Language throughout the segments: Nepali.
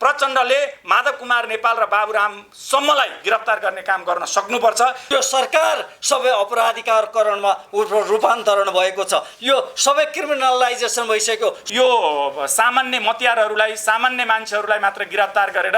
प्रचण्डले माधव कुमार नेपाल र बाबुराम सम्मलाई गिरफ्तार गर्ने काम गर्न सक्नुपर्छ। यो सरकार सबै अपराधिकरणमा रूपान्तरण भएको छ। यो सबै क्रिमिनलाइजेसन भइसक्यो। यो सामान्य मतियारहरूलाई, सामान्य मान्छेहरूलाई मात्र गिरफ्तार गरेर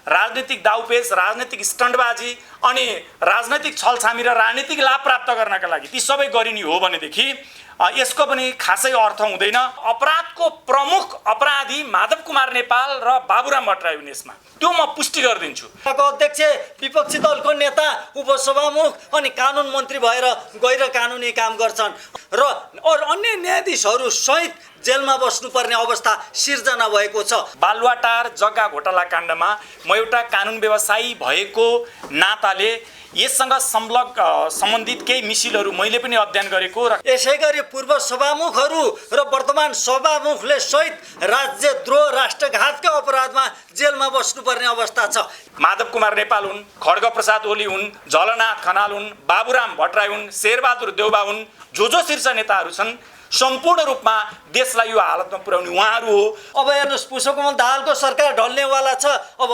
राजनीतिक दाउपेच, राजनीतिक स्टन्टबाजी अनि राजनैतिक छलछामी र राजनीतिक लाभ प्राप्त गर्नका लागि ती सबै गरिने हो भनेदेखि यसको पनि खासै अर्थ हुँदैन। अपराधको प्रमुख अपराधी माधव कुमार नेपाल र बाबुराम भट्टराई हुन् यसमा, त्यो म पुष्टि गरिदिन्छु। अध्यक्ष, विपक्षी दलको नेता, उपसभामुख अनि कानुन मन्त्री भएर गैर कानुनी काम गर्छन् र अन्य न्यायाधीशहरू सहित जेलमा बस्नुपर्ने अवस्था सिर्जना भएको छ। बालुवाटार जग्गा घोटाला काण्डमा म एउटा कानुन व्यवसायी भएको नाताले यससँग सम्बन्धित केही मिसिलहरू मैले पनि अध्ययन गरेको र यसै गरी पूर्व सभामुखहरू र वर्तमान सभामुखले सहित राज्यद्रोह, राष्ट्रघातका अपराधमा जेलमा बस्नुपर्ने अवस्था छ। माधव कुमार नेपाल हुन्, खड्ग प्रसाद ओली हुन्, झलनाथ खनाल हुन्, बाबुराम भट्टराई हुन्, शेरबहादुर देउबा हुन्, जो शीर्ष नेताहरू छन्, सम्पूर्ण रूपमा देशलाई यो हालतमा पुर्याउने उहाँहरू हो। अब हेर्नुहोस्, पुष्पकमल दाहालको सरकार ढल्नेवाला छ। अब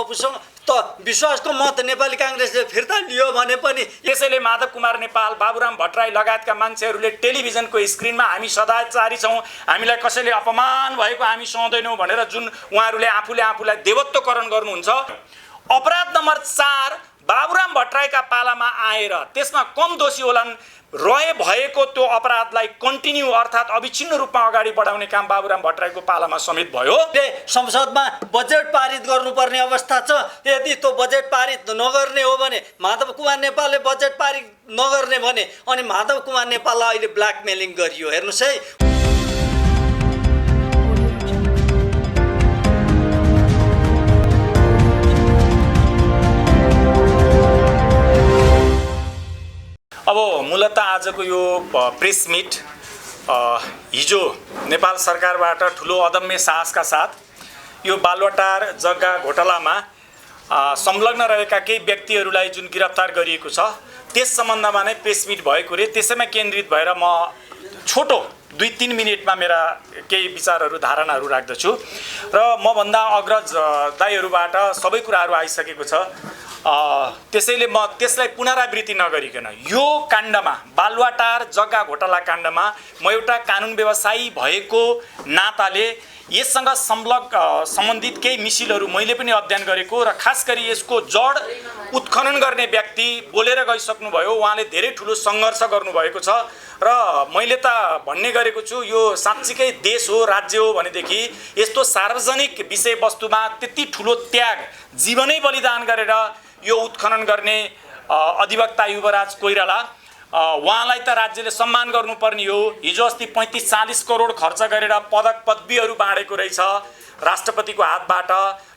विश्वासको मत नेपाली काङ्ग्रेसले फिर्ता लियो भने पनि यसैले माधव कुमार नेपाल, बाबुराम भट्टराई लगायतका मान्छेहरूले टेलिभिजनको स्क्रिनमा हामी सदाचारी छौँ, हामीलाई कसैले अपमान भएको हामी सहँदैनौँ भनेर जुन उहाँहरूले आफूलाई देवत्वकरण गर्नुहुन्छ। अपराध नम्बर 4 बाबुराम भट्टराईका पालामा आएर त्यसमा कम दोषी होलान् रहे भएको त्यो अपराधलाई कन्टिन्यू अर्थात् अविच्छिन्न रूपमा अगाडि बढाउने काम बाबुराम भट्टराईको पालामा समेत भयो। संसदमा बजेट पारित गर्नुपर्ने अवस्था छ। यदि त्यो बजेट पारित नगर्ने हो भने, माधव कुमार नेपालले बजेट पारित नगर्ने भने अनि माधव कुमार नेपाललाई अहिले ब्ल्याकमेलिङ गरियो। हेर्नुहोस् है, अब मूलतः आजको यो प्रेस मिट हिजो नेपाल सरकारबाट ठुलो अदम्य साहसका साथ यो बालुवाटार जग्गा घोटालामा संलग्न रहेका केही व्यक्तिहरूलाई जुन गिरफ्तार गरिएको छ त्यस सम्बन्धमा नै प्रेस मिट भएको रे। त्यसैमा केन्द्रित भएर म छोटो 2-3 मिनटमा मेरा केही विचारहरू, धारणाहरू राख्दछु र मभन्दा अग्रज दाइहरूबाट सबै कुराहरू आइसकेको छ। त्यसैले म त्यसलाई पुनरावृत्ति नगरिकन यो काण्डमा, बालुवाटार जग्गा घोटाला काण्डमा म एउटा कानुन व्यवसायी भएको नाताले यससँग सम्बन्धित केही मिसिलहरू मैले पनि अध्ययन गरेको र खास गरी यसको जड उत्खनन गर्ने व्यक्ति बोलेर गइसक्नुभयो। उहाँले धेरै ठुलो सङ्घर्ष गर्नुभएको छ र मैले त भन्ने गरेको छु, यो साँच्चीकै देश हो, राज्य हो भनेदेखि यस्तो सार्वजनिक विषयवस्तुमा त्यति ठुलो त्याग, जीवनै बलिदान गरेर यो उत्खनन गर्ने अधिवक्ता युवराज कोइराला, उहाँलाई त राज्यले सम्मान गर्नुपर्ने हो। हिजो अस्ति 35-40 करोड खर्च गरेर पदक पदवीहरू बाँडेको रहेछ राष्ट्रपतिको हातबाट।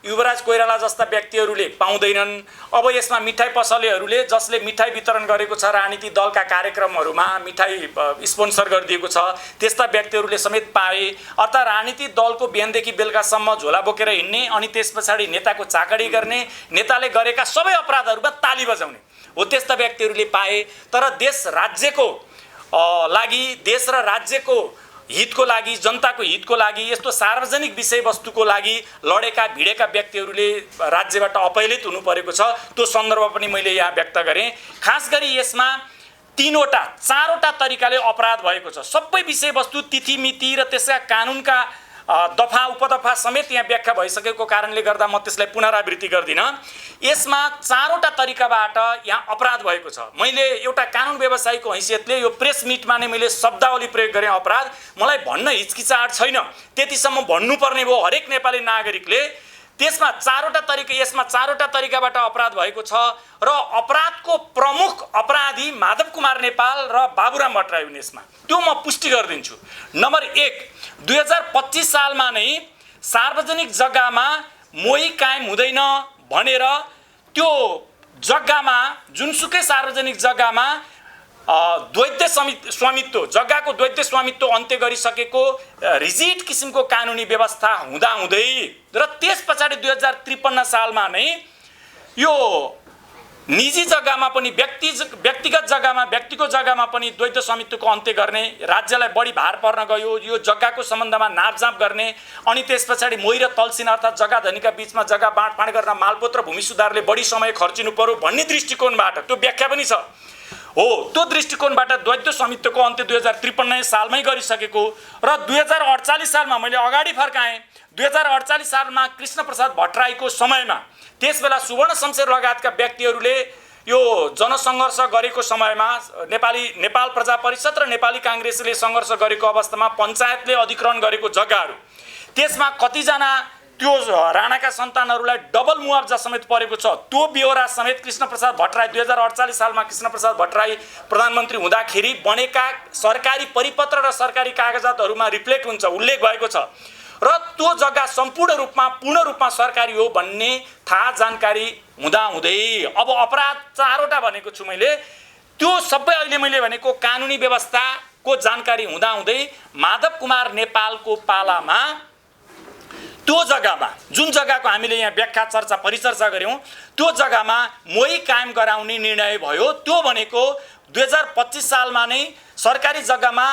युवराज कोइराला जस्ता व्यक्तिहरूले पाउँदैनन्। अब यसमा मिठाई पसलेहरूले जसले मिठाई वितरण गरेको छ, राजनीतिक दलका कार्यक्रमहरूमा मिठाई स्पोन्सर गरिदिएको छ, त्यस्ता व्यक्तिहरूले समेत पाए। अर्थात् राजनीतिक दलको बिहानदेखि बेलुकासम्म झोला बोकेर हिँड्ने अनि त्यस पछाडि नेताको चाकडी गर्ने, नेताले गरेका सबै अपराधहरूमा ताली बजाउने हो, त्यस्ता व्यक्तिहरूले पाए। तर देश राज्यको लागि, देश र राज्यको हितको लागि, जनताको हितको लागि, यस्तो सार्वजनिक विषयवस्तुको लागि लडेका भिडेका व्यक्तिहरूले राज्यबाट अपहेलित हुनु परेको छ। त्यो सन्दर्भ पनि मैले यहाँ व्यक्त गरेँ। खास गरी यसमा 4वटा तरिकाले अपराध भएको छ। सबै विषयवस्तु, तिथि मिति र त्यसका कानुनका दफा उपदफा समेत यहाँ व्याख्या भइसकेको कारणले गर्दा म त्यसलाई पुनरावृत्ति गर्दिनँ। यसमा 4वटा तरिकाबाट यहाँ अपराध भएको छ। मैले एउटा कानुन व्यवसायीको हैसियतले यो प्रेस मिटमा नै मैले शब्दावली प्रयोग गरेँ अपराध। मलाई भन्न हिचकिचाहट छैन, त्यतिसम्म भन्नुपर्ने भयो हरेक नेपाली नागरिकले। त्यसमा 4वटा तरिका, यसमा 4वटा तरिकाबाट अपराध भएको छ र अपराधको प्रमुख अपराधी माधव कुमार नेपाल र बाबुराम भट्टराई हुन् यसमा, त्यो म पुष्टि गरिदिन्छु। नम्बर 1, 2025 सालमा नै सार्वजनिक जग्गामा मोही कायम हुँदैन भनेर त्यो जग्गामा, जुनसुकै सार्वजनिक जग्गामा द्वैत स्वामित्व, जग्गाको द्वैत स्वामित्व अन्त्य गरिसकेको रिजिड किसिमको कानुनी व्यवस्था हुँदाहुँदै र त्यस पछाडि 2053 सालमा नै यो निजी जग्गामा पनि व्यक्तिगत जग्गामा व्यक्तिको जग्गामा पनि द्वैत स्वामित्वको अन्त्य गर्ने, राज्यलाई बढी भार पर्न गयो, यो जग्गाको सम्बन्धमा नापजाप गर्ने, अनि त्यस पछाडि मोही र तल्सिन अर्थात् जग्गा धनीका बीचमा जग्गा बाँडफाँड गर्न मालपोत र भूमि सुधारले बढी समय खर्चिनु पर्यो भन्ने दृष्टिकोणबाट त्यो व्याख्या पनि छ हो। त्यो दृष्टिकोणबाट द्वैत स्वामित्वको अन्त्य 2053 सालमै गरिसकेको र 2048 सालमा मैले अगाडि फर्काएँ। 2048 सालमा कृष्णप्रसाद भट्टराईको समयमा त्यसबेला सुवर्ण शमशेर लगायतका व्यक्तिहरूले यो जनसङ्घर्ष गरेको समयमा नेपाल प्रजा परिषद र नेपाली काङ्ग्रेसले सङ्घर्ष गरेको अवस्थामा पञ्चायतले अधिग्रहण गरेको जग्गाहरू, त्यसमा कतिजना त्यो राणाका सन्तानहरूलाई डबल मुआवजा समेत परेको छ। त्यो ब्यौरा समेत कृष्णप्रसाद भट्टराई 2048 सालमा कृष्णप्रसाद भट्टराई प्रधानमन्त्री हुँदाखेरि बनेका सरकारी परिपत्र र सरकारी कागजातहरूमा रिफ्लेक्ट हुन्छ, उल्लेख भएको छ र त्यो जग्गा सम्पूर्ण रूपमा पूर्ण रूपमा सरकारी हो भन्ने थाहा जानकारी हुँदाहुँदै अब अपराध 4वटा भनेको छु मैले, त्यो सबै अहिले मैले भनेको कानुनी व्यवस्थाको जानकारी हुँदाहुँदै माधव कुमार नेपालको पालामा त्यो जग्गामा जुन जग्गाको हामीले यहाँ व्याख्या चर्चा परिचर्चा गऱ्यौँ त्यो जग्गामा मोही कायम गराउने निर्णय भयो। त्यो भनेको 2025 सालमा नै सरकारी जग्गामा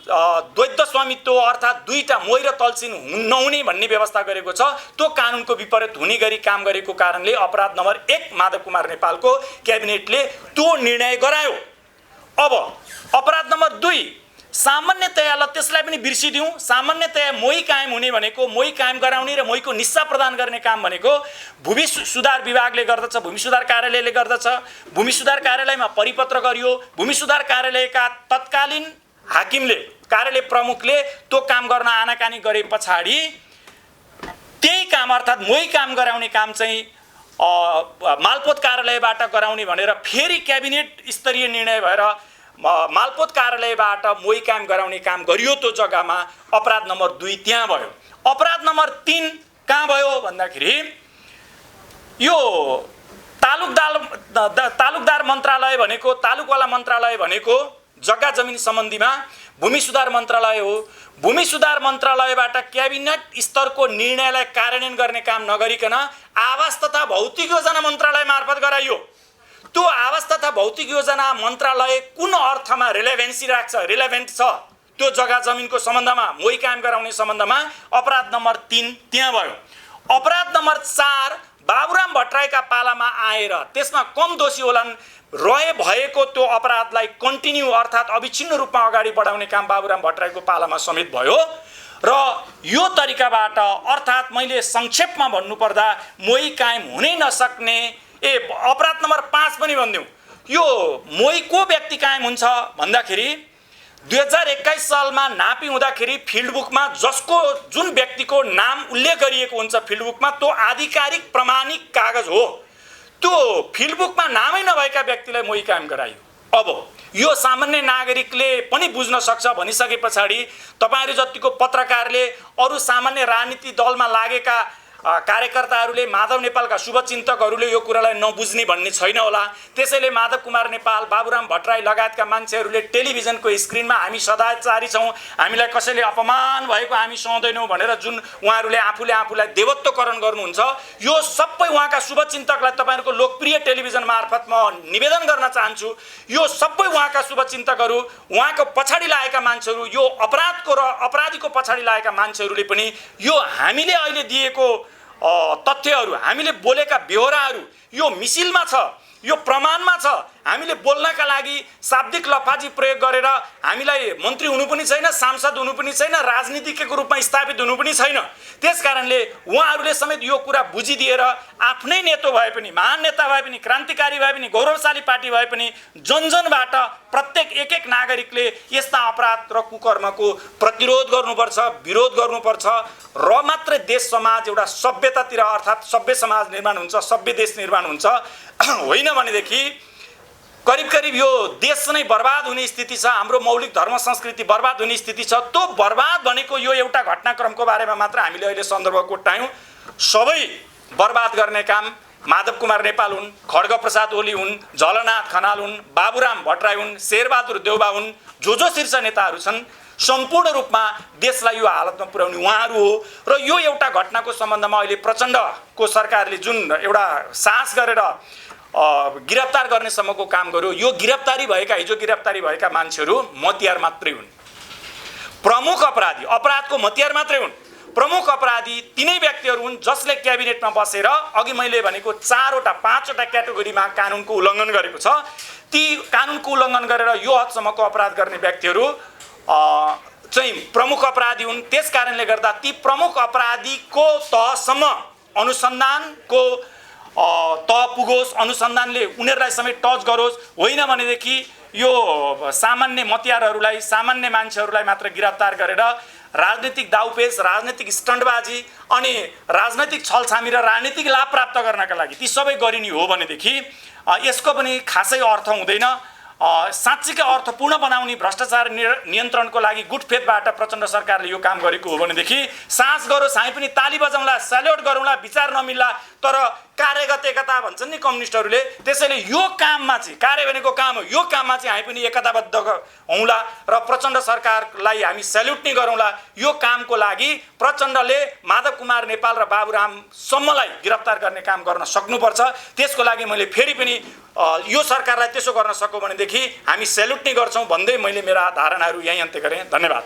द्वैत स्वामित्व अर्थात् दुईटा मोही र तल्सिन नहुने भन्ने व्यवस्था गरेको छ। त्यो कानुनको विपरीत हुने गरी काम गरेको कारणले अपराध नम्बर 1 माधव कुमार नेपालको क्याबिनेटले त्यो निर्णय गरायो। अब अपराध नम्बर 2 सामान्यतया ल त्यसलाई पनि बिर्सिदिउँ। सामान्यतया मोही कायम हुने भनेको मोही कायम गराउने र मोहीको निस्सा प्रदान गर्ने काम भनेको भूमि सुधार विभागले गर्दछ, भूमि सुधार कार्यालयले गर्दछ। भूमि सुधार कार्यालयमा परिपत्र गरियो, भूमि सुधार कार्यालयका तत्कालीन हाकिमले कार्यालय प्रमुखले त्यो काम गर्न आनाकानी गरे पछाडि त्यही काम अर्थात् मोही काम गराउने काम चाहिँ मालपोत कार्यालयबाट गराउने भनेर फेरि क्याबिनेट स्तरीय निर्णय भएर मालपोत कार्यालयबाट मोही कायम गराउने काम गरियो। त्यो जग्गामा अपराध नम्बर 2 त्यहाँ भयो। अपराध नम्बर 3 कहाँ भयो भन्दाखेरि यो तालुकदार मन्त्रालय भनेको तालुकवाला मन्त्रालय भनेको जग्गा जमिन सम्बन्धीमा भूमि सुधार मन्त्रालय हो। भूमि सुधार मन्त्रालयबाट क्याबिनेट स्तरको निर्णयलाई कार्यान्वयन गर्ने काम नगरिकन आवास तथा भौतिक योजना मन्त्रालय मार्फत गराइयो। त्यो आवास तथा भौतिक योजना मन्त्रालय कुन अर्थमा रिलेभेन्ट छ त्यो जग्गा जमिनको सम्बन्धमा मोही कायम गराउने सम्बन्धमा अपराध नम्बर 3 त्यहाँ भयो। अपराध नम्बर 4 बाबुराम भट्टराईका पालामा आएर त्यसमा कम दोषी होलान् रहे भएको त्यो अपराधलाई कन्टिन्यू अर्थात् अविच्छिन्न रूपमा अगाडि बढाउने काम बाबुराम भट्टराईको पालामा समेत भयो। र यो तरिकाबाट अर्थात् मैले संक्षेपमा भन्नुपर्दा मोही कायम हुनै नसक्ने अपराध नम्बर 5 पनि भनिदिउँ। यो मोही को व्यक्ति कायम हुन्छ भन्दाखेरि 2021 सालमा नापी हुँदाखेरि फिल्डबुकमा जसको जुन व्यक्तिको नाम उल्लेख गरिएको हुन्छ फिल्डबुकमा त्यो आधिकारिक प्रमाणिक कागज हो। त्यो फिल्डबुकमा नामै नभएका व्यक्तिलाई मोही कायम गराइयो। अब यो सामान्य नागरिकले पनि बुझ्न सक्छ भनिसके पछाडि तपाईहरु जतिको पत्रकारले अरु सामान्य राजनीति दलमा लागेका कार्यकर्ताहरूले माधव नेपालका शुभचिन्तकहरूले यो कुरालाई नबुझ्ने भन्ने छैन होला। त्यसैले माधव कुमार नेपाल बाबुराम भट्टराई लगायतका मान्छेहरूले टेलिभिजनको स्क्रिनमा हामी सदाचारी छौं, हामीलाई कसैले अपमान भएको हामी सहँदैनौं भनेर जुन उहाँहरूले आफूलाई देवत्वकरण गर्नुहुन्छ, यो सबै उहाँका शुभचिन्तकलाई तपाईहरुको लोकप्रिय टेलिभिजन मार्फत म निवेदन गर्न चाहन्छु। यो सबै उहाँका शुभचिन्तकहरू, उहाँको पछाडी लागेका मान्छेहरू, यो अपराधको र अपराधीको पछाडी लागेका मान्छेहरूले पनि यो हामीले अहिले दिएको तथ्यहरू, हामीले बोलेका ब्यौराहरू यो मिसिलमा छ, यो प्रमाणमा छ। हामीले बोल्नका लागि शाब्दिक लफाजी प्रयोग गरेर हामीलाई मन्त्री हुनु पनि छैन, सांसद हुनु पनि छैन, राजनीतिज्ञको रूपमा स्थापित हुनु पनि छैन। त्यसकारणले उहाँहरूले समेत यो कुरा बुझिदिएर आफ्नै नेता भए पनि, महान नेता भए पनि, क्रान्तिकारी भए पनि, गौरवशाली पार्टी भए पनि जनजनबाट प्रत्येक एक नागरिकले यस्ता अपराध र कुकर्मको प्रतिरोध गर्नुपर्छ, विरोध गर्नुपर्छ र मात्र देश समाज एउटा सभ्यतातिर अर्थात् सभ्य समाज निर्माण हुन्छ, सभ्य देश निर्माण हुन्छ। होइन भनेदेखि करिब यो देश नै बर्बाद हुने स्थिति छ, हाम्रो मौलिक धर्म संस्कृति बर्बाद हुने स्थिति छ। त्यो बर्बाद भनेको यो एउटा घटनाक्रमको बारेमा मात्र हामीले अहिले सन्दर्भ कोट्यायौं। सबै बर्बाद गर्ने काम माधव कुमार नेपाल हुन्, खड्ग प्रसाद ओली हुन्, झलनाथ खनाल हुन्, बाबुराम भट्टराई हुन्, शेरबहादुर देउबा हुन्, जो शीर्ष नेताहरू छन्, सम्पूर्ण रूपमा देशलाई यो हालतमा पुर्याउने उहाँहरू हो। र यो एउटा घटनाको सम्बन्धमा अहिले प्रचण्डको सरकारले जुन एउटा साहस गरेर गिरफ्तार गर्नेसम्मको काम गर्यो। यो गिरफ्तारी भएका हिजो गिरफ्तारी भएका मान्छेहरू मतियार मात्रै हुन्। प्रमुख अपराधी अपराधको मतियार मात्रै हुन्। प्रमुख अपराधी तिनै व्यक्तिहरू हुन् जसले क्याबिनेटमा बसेर अघि मैले भनेको 5वटा क्याटेगोरीमा कानुनको उल्लङ्घन गरेको छ। ती कानुनको उल्लङ्घन गरेर यो हदसम्मको अपराध गर्ने व्यक्तिहरू चाहिँ प्रमुख अपराधी हुन्। त्यस कारणले गर्दा ती प्रमुख अपराधीको तहसम्म अनुसन्धानको तह पुगोस्, अनुसन्धानले उनीहरूलाई समेत टच गरोस्। होइन भनेदेखि यो सामान्य मतियारहरूलाई, सामान्य मान्छेहरूलाई मात्र गिरफ्तार गरेर राजनीतिक दाउपेच, राजनीतिक स्टन्टबाजी अनि राजनैतिक छलछामी र राजनीतिक लाभ प्राप्त गर्नका लागि ती सबै गरिने हो भनेदेखि यसको पनि खासै अर्थ हुँदैन। साँच्चीकै अर्थपूर्ण बनाउने भ्रष्टाचार नियन्त्रणको लागि गुटफेदबाट प्रचण्ड सरकारले यो काम गरेको हो भनेदेखि साहस गरोस्, हामी पनि ताली बजाउँला, सेल्युट गरौँला। विचार नमिल्ला तर कार्यगत एकता भन्छन् नि कम्युनिस्टहरूले, त्यसैले यो काममा चाहिँ कार्य भनेको काम हो, यो काममा चाहिँ हामी पनि एकताबद्ध हौँला र प्रचण्ड सरकारलाई हामी सेल्युट नै गरौँला। यो कामको लागि प्रचण्डले माधव कुमार नेपाल र बाबुरामसम्मलाई गिरफ्तार गर्ने काम गर्न सक्नुपर्छ। त्यसको लागि मैले फेरि पनि यो सरकारलाई त्यसो गर्न सकौँ भनेदेखि हामी सेल्युट नै गर्छौँ भन्दै मैले मेरा धारणाहरू यहीँ अन्त्य गरेँ। धन्यवाद।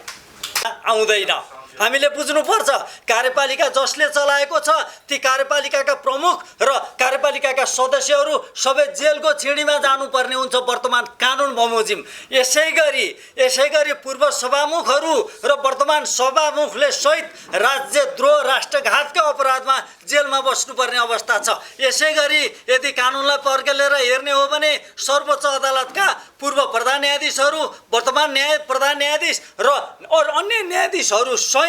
आउँदैन, हामीले बुझ्नुपर्छ कार्यपालिका जसले चलाएको छ ती कार्यपालिकाका प्रमुख र कार्यपालिकाका सदस्यहरू सबै जेलको छिडीमा जानुपर्ने हुन्छ वर्तमान कानुन बमोजिम। यसै गरी पूर्व सभामुखहरू र वर्तमान सभामुखले सहित राज्यद्रोह राष्ट्रघातका अपराधमा जेलमा बस्नुपर्ने अवस्था छ। यसै गरी यदि कानुनलाई पर्खेलेर हेर्ने हो भने सर्वोच्च अदालतका पूर्व प्रधान न्यायाधीशहरू, वर्तमान प्रधान न्यायाधीश र अन्य न्यायाधीशहरू सहित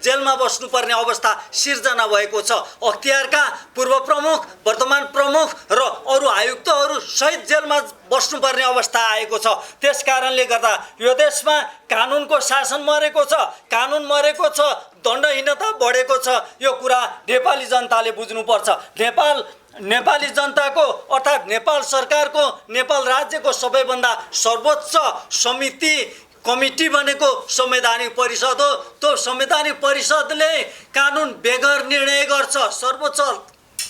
जेलमा बस्नुपर्ने अवस्था सिर्जना भएको छ। अख्तियारका पूर्व प्रमुख, वर्तमान प्रमुख र अरू आयुक्तहरू सहित जेलमा बस्नुपर्ने अवस्था आएको छ। त्यस कारणले गर्दा यो देशमा कानुनको शासन मरेको छ, कानुन मरेको छ, दण्डहीनता बढेको छ। यो कुरा नेपाली जनताले बुझ्नुपर्छ। नेपाली जनताको अर्थात् नेपाल सरकारको, नेपाल राज्यको सबैभन्दा सर्वोच्च कमिटी भनेको संवैधानिक परिषद हो। त्यो संवैधानिक परिषदले कानुन बेगर निर्णय गर्छ। सर्वोच्च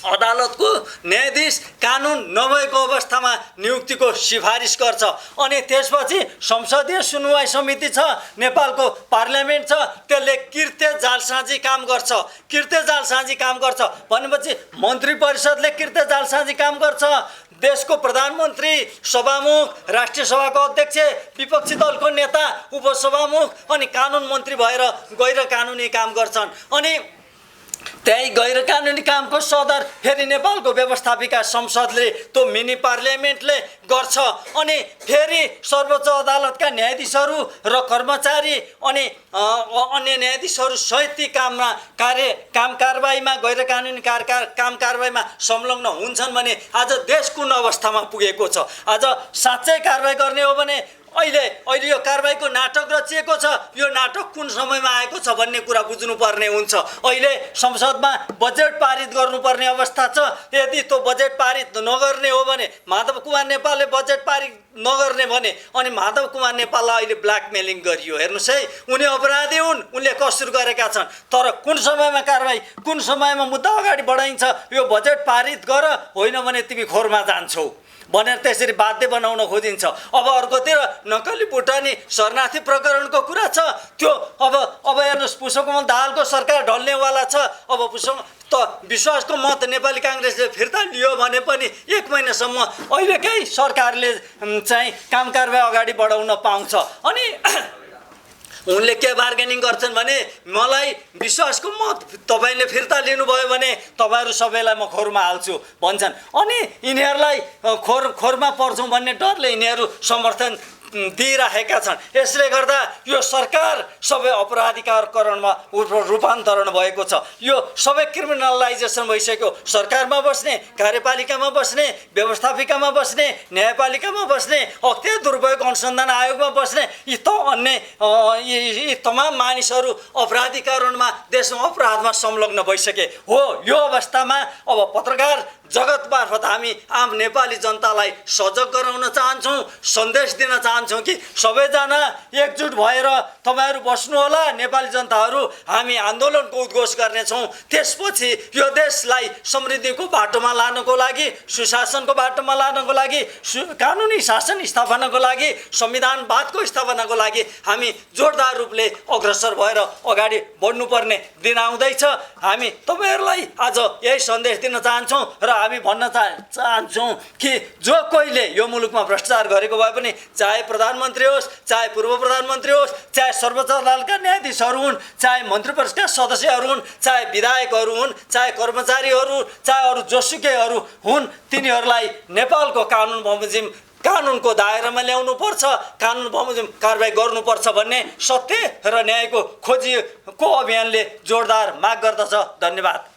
अदालतको न्यायाधीश कानुन नभएको अवस्थामा नियुक्तिको सिफारिस गर्छ अनि त्यसपछि संसदीय सुनवाई समिति छ, नेपालको पार्लियामेन्ट छ, त्यसले कृत्य जालसाजी काम गर्छ। कृत्य जालसाजी काम गर्छ भनेपछि मन्त्री परिषदले कृत्य जालसाजी काम गर्छ। देशको प्रधानमन्त्री, सभामुख, राष्ट्रिय सभाको अध्यक्ष, विपक्षी दलको नेता, उपसभामुख अनि कानुन मन्त्री भएर गैर कानुनी काम गर्छन् अनि त्यही गैर कानुनी कामको सदर फेरि नेपालको व्यवस्थापिका संसदले, त्यो मिनी पार्लियामेन्टले गर्छ अनि फेरि सर्वोच्च अदालतका न्यायाधीशहरू र कर्मचारी अनि अन्य न्यायाधीशहरू सहित ती काम कारबाहीमा गैर कानुनी काम कारबाहीमा संलग्न हुन्छन् भने आज देश कुन अवस्थामा पुगेको छ। आज साँच्चै कारबाही गर्ने हो भने अहिले यो कारबाहीको नाटक रचिएको छ। यो नाटक कुन समयमा आएको छ भन्ने कुरा बुझ्नुपर्ने हुन्छ। अहिले संसदमा बजेट पारित गर्नुपर्ने अवस्था छ। यदि त्यो बजेट पारित नगर्ने हो भने, माधव कुमार नेपालले बजेट पारित नगर्ने भने अनि माधव कुमार नेपाललाई अहिले ब्ल्याकमेलिङ गरियो। हेर्नुहोस् है, उनी अपराधी हुन्, उनले कसुर गरेका छन्। तर कुन समयमा कारबाही, कुन समयमा मुद्दा अगाडि बढाइन्छ, यो बजेट पारित गर, होइन भने तिमी खोरमा जान्छौ भनेर त्यसरी बाध्य बनाउन खोजिन्छ। अब अर्कोतिर नक्कली भुटानी शरणार्थी प्रकरणको कुरा छ। त्यो अब हेर्नुहोस्, पुष्पकमल दाहालको सरकार ढल्नेवाला छ। अब विश्वासको मत नेपाली काङ्ग्रेसले फिर्ता लियो भने पनि 1 महिनासम्म अहिलेकै सरकारले चाहिँ काम कारबाही अगाडि बढाउन पाउँछ अनि उनले के बार्गेनिङ गर्छन् भने मलाई विश्वासको मत तपाईले फिर्ता लिनुभयो भने तपाईहरु सबैलाई म खोरमा हाल्छु भन्छन् अनि यिनीहरूलाई खोरमा पर्छौं भन्ने डरले यिनीहरू समर्थन दिइरहेका छन्। यसले गर्दा यो सरकार सबै अपराधिकरणमा रूपान्तरण भएको छ। यो सबै क्रिमिनलाइजेसन भइसक्यो। सरकारमा बस्ने, कार्यपालिकामा बस्ने, व्यवस्थापिकामा बस्ने, न्यायपालिकामा बस्ने, अख्तियार दुरुपयोग अनुसन्धान आयोगमा बस्ने यी तमाम मानिसहरू अपराधिकरणमा, देशमा अपराधमा संलग्न भइसके हो। यो अवस्थामा अब पत्रकार जगत मार्फत हामी आम नेपाली जनतालाई सजग गराउन चाहन्छौँ, सन्देश दिन चाहन्छौँ कि सबैजना एकजुट भएर तपाईँहरू बस्नुहोला। नेपाली जनताहरू हामी आन्दोलनको उद्घोष गर्नेछौँ। त्यसपछि यो देशलाई समृद्धिको बाटोमा लानको लागि, सुशासनको बाटोमा लानको लागि, कानुनी शासन स्थापनाको लागि, संविधानवादको स्थापनाको लागि हामी जोरदार रूपले अग्रसर भएर अगाडि बढ्नुपर्ने दिन आउँदैछ। हामी तपाईँहरूलाई आज यही सन्देश दिन चाहन्छौँ र हामी भन्न चाहन्छौँ कि जो कोहीले यो मुलुकमा भ्रष्टाचार गरेको भए पनि, चाहे प्रधानमन्त्री होस्, चाहे पूर्व प्रधानमन्त्री होस्, चाहे सर्वोच्च अदालतका न्यायाधीशहरू हुन्, चाहे मन्त्री परिषदका सदस्यहरू हुन्, चाहे विधायकहरू हुन्, चाहे कर्मचारीहरू, चाहे अरू जोसुकैहरू हुन्, तिनीहरूलाई नेपालको कानुन बमोजिम कानुनको दायरामा ल्याउनु पर्छ, कानुन बमोजिम कारबाही गर्नुपर्छ भन्ने सत्य र न्यायको खोजीको अभियानले जोरदार माग गर्दछ। धन्यवाद।